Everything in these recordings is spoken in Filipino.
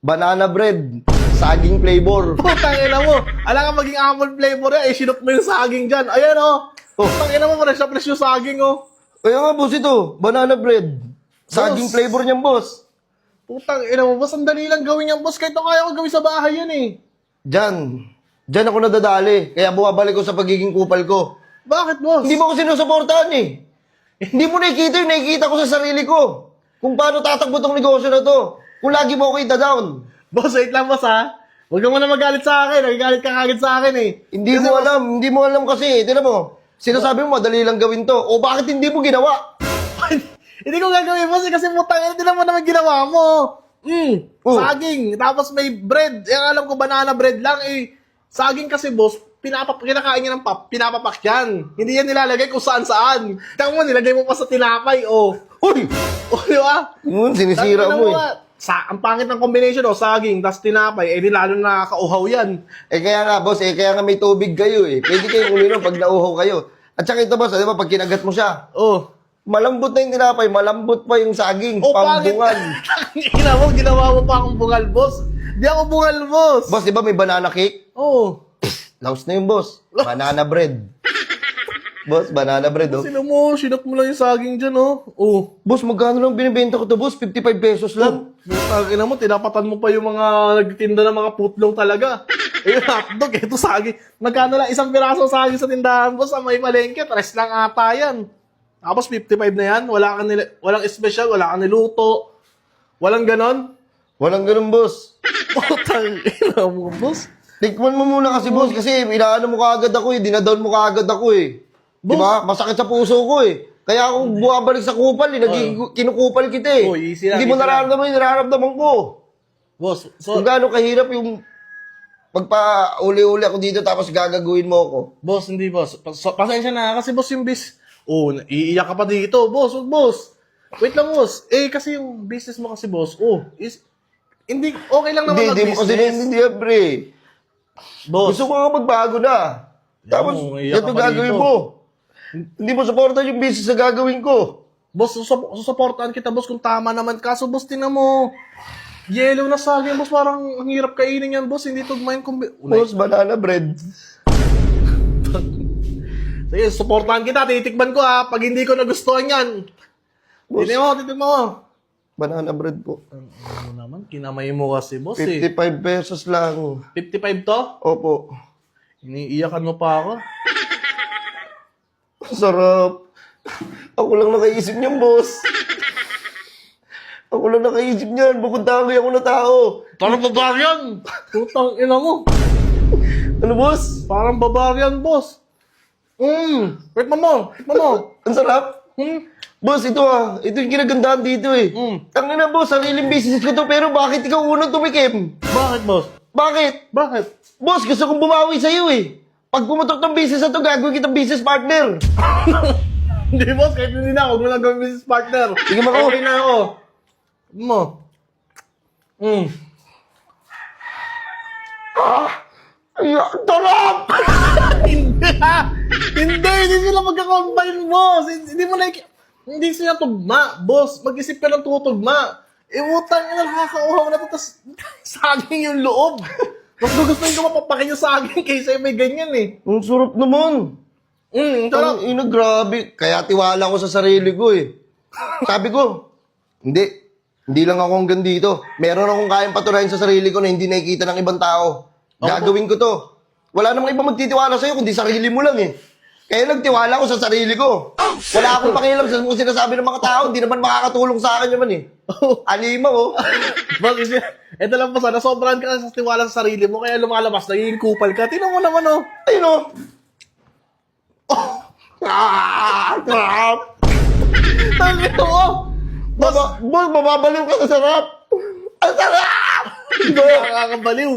banana bread, saging flavor. Putang ina mo. Alam ka maging almond flavor yan. Sinop mo yung saging dyan. Ayan Putang ina mo, fresh na fresh yung saging Kaya nga, boss, ito, banana bread. Saging flavor niyan, boss. Putang ina mo, boss. Ang dali lang gawin yan, boss. Kahit kaya ko gawin sa bahay yan Diyan ako nadadali. Kaya bumabalik ko sa pagiging kupal ko. Bakit, boss? Hindi mo ko sinusuportahan Hindi mo nakikita ko sa sarili ko. Kung paano tatakbo tong negosyo na to. Kung lagi mo ako ita-down. Boss, wait lang, boss, ha? Huwag ka muna magalit sa akin. Nagagalit ka kagad sa akin, Hindi mo alam kasi. Tignan mo. Sinasabi mo, madali lang gawin to. O bakit hindi mo ginawa? Hindi ko gagawin, boss, kasi putang ina, tinan mo naman ginawa mo. Saging. Tapos may bread. Alam ko, banana bread lang, Saging kasi, boss, kinakain niya ng pinapapak yan. Hindi yan nilalagay kung saan-saan. Tignan mo, nilagay mo pa sa tinapay, Uy! Di ba? Sinisira mo Ang pangit ng combination, saging, tas tinapay, di lalo nakakauhaw yan. Kaya nga, boss, kaya nga may tubig kayo Pwede kayong uminom pag nauhaw kayo. At saka ito, boss, di ba, pag kinagat mo siya, malambot na yung tinapay, malambot pa yung saging, pambungal. Ina mo, ginawa mo pa akong bungal, boss. Di ako bungal, boss. Boss, di ba may banana cake? Laos na yung boss. Banana bread. Boss, banana bread, Sinop mo lang yung saging dyan, Boss, magkano lang binibenta ko to, boss? 55 pesos lang. Ina mo, tinapatan mo pa yung mga nagtitinda ng mga putlong talaga. Yung hotdog, ito saging. Magkano lang isang piraso saging sa tindahan, boss, sa may palengke, 3 lang ata yan. Tapos 55 na yan, walang special, wala kang niluto. Walang ganon. Walang ganun, boss. Putang ina mo, boss. Tikman mo muna kasi, boss, kasi inaano mo kaagad ako dinadown mo kaagad ako Diba? Masakit sa puso ko Kaya ako bumabalik sa kupal kinukupal kita Easy lang, Hindi mo easy nararamdaman yung nararamdaman ko. Boss, Kung gaano kahirap yung pagpa-uli-uli ako dito tapos gagaguhin mo ako. Boss, hindi, boss. Pasensya na kasi, boss, yung iiyak ka pa dito, boss. Boss. Wait lang, boss. Kasi yung business mo kasi, boss, hindi, okay lang naman Hindi mo kasi naiintindihan, pre. Boss. Gusto ko nga magbago na. Tapos, iiyak ka ito pa gagawin dito. mo. Hindi mo supportan yung business na gagawin ko. Boss, susuportahan kita, boss, kung tama naman. Kaso, boss, tingnan mo. Yellow na saging, boss. Parang ang hirap kainin yan, boss. Hindi tugma yung Boss, banana bread. Sige, suportahan kita. Titikman ko, ha. Pag hindi ko nagustuhan yan. Boss. Titikman mo. Banana bread po. Ano naman? Kinamay mo kasi, boss, 55 pesos lang. 55 to? Opo. Iniiyakan mo pa ako. Sarap. Ako lang nakaisip niyan, boss. Ako lang nakaisip niyan. Bukod tagay ako na tao. Parang barbarian! Putang ina mo. Ano, boss? Parang barbarian, boss. Wait mo. Ang sarap. Boss, ito Ito yung ginagandahan dito Tangina, boss, sariling business ko to, pero bakit ikaw unang tumikim? Bakit, boss? Bakit? Bakit? Boss, gusto kong bumawi sa'yo Pag pumutok ng business na to, gagawin kitang business partner. Hindi, boss. Kahit hindi na. Huwag mo lang gawin business partner. Sige, Mako. Okay na ako. Mo. Ay, ang sarap! Hindi sila magka-combine, boss. Hindi sila tugma, boss. Mag-isip ka ng tutugma. Utang na nakakauhaw na to, tas saging yung loob. Mas gugustuhin ko mapapakin yung saging kaysa yung may ganyan Ang sarap naman. Sarap. Grabe. Kaya tiwala ko sa sarili ko Sabi ko, hindi lang ako hanggang dito. Meron akong kayang patunayan sa sarili ko na hindi nakikita ng ibang tao. Gagawin ko to. Wala namang ibang magtitiwala sa'yo kundi sarili mo lang Kaya nagtiwala ko sa sarili ko. Wala akong pakialam sa kung sinasabi ng mga tao. Hindi naman makakatulong sa akin naman Alimaw Boss, ito lang po sana, sobrang ka sa tiwala sa sarili mo, kaya lumalabas, nagiging kupal ka. Tingnan mo naman, Ayun Sarap! Tangin mo, Boss, mababaliw ka sa sarap! Ang sarap! nakakabaliw.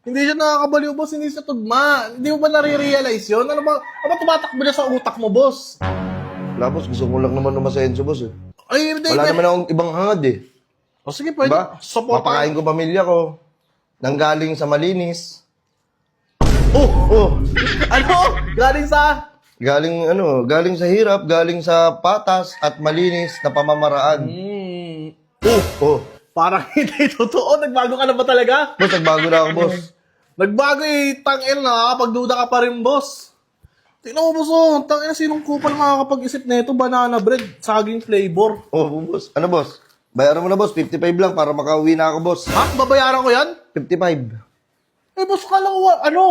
Hindi siya nakakabaliw, boss, hindi siya tugma. Hindi mo ba nare-realize yun? Ano ba tumatakbo na sa utak mo, boss? Wala, boss. Gusto ko lang naman umasenso, boss Ay, hindi. Wala naman akong ibang hangad O sige, pwede. Diba? Mapakain ko pamilya ko. Nanggaling sa malinis. Ano? Galing sa... Galing sa hirap, galing sa patas at malinis na pamamaraan. Parang hindi totoo. Nagbago ka na ba talaga? Boss, nagbago na ako, boss. Nagbago eh. Tangin na. Nakakapagduda ka pa rin, boss. Tingnan mo, boss. Oh. Tangin na sinong kupal makakapag-isip nito. Banana bread. Saging flavor. Oh, boss. Ano, boss? Bayaran mo na, boss. 55 lang para makauwi na ako, boss. Ha? Babayaran ko yan? 55. Eh, boss, kala ko, ano?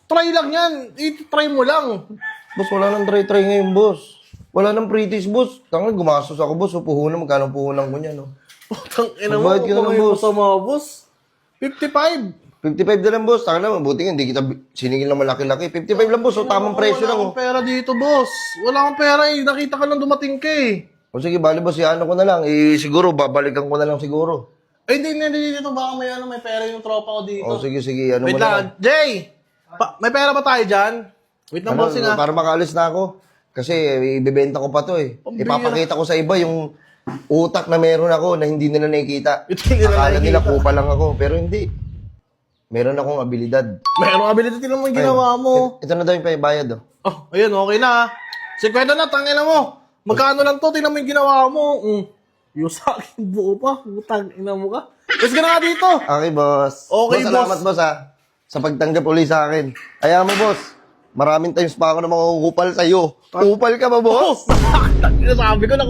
Try lang yan. I-try mo lang. Boss, wala nang try-try ngayon, boss. Wala nang pretties, boss. Tangan, gumastos ako, boss. So, puhunan, magkano puhunan ko niya, no? Putang ina mo. Magbayad ka na, Kumain mo boss. sa mga boss. 55. 55 na lang, boss. Tangan na, mabuti nga, hindi kita siningil na malaki-laki. 55 lang, boss. So, tamang presyo lang, Wala oh. akong pera dito, boss. Wala akong pera eh. Nakita ka lang dumating ka eh. O sige, bali, boss. Ano ko na lang. Eh, siguro, babalikan ko na lang siguro. Eh, hindi dito. Baka may pera yung tropa ko dito. O sige, sige. Ano Wait mo na lang. lang. Jay! May pera ba tayo dyan? Wait lang, bossing ah. Para makaalis na ako. Kasi ibebenta ko pa to eh. Pambira. Ipapakita ko sa iba yung utak na meron ako na hindi nila nakikita. Hindi nila Akala nila nakikita. kupa lang ako. Pero hindi. Meron akong abilidad. Meron ability naman yung ginawa mo. Ito na daw yung paibayad oh. Oh, ayun, okay na ah. 50 na, tangin na mo. Magkano lang to, tingnan mo yung ginawa mo. Yung sa akin buo pa, putang ina mo ka. Let's go na nga dito. Okay, boss. Okay, boss. Salamat, boss ha. Sa pagtanggap uli sa akin. Kaya mo, boss. Maraming times pa ako na makukupal sa'yo. Kupal ka ba, boss? Oh, sabi ko na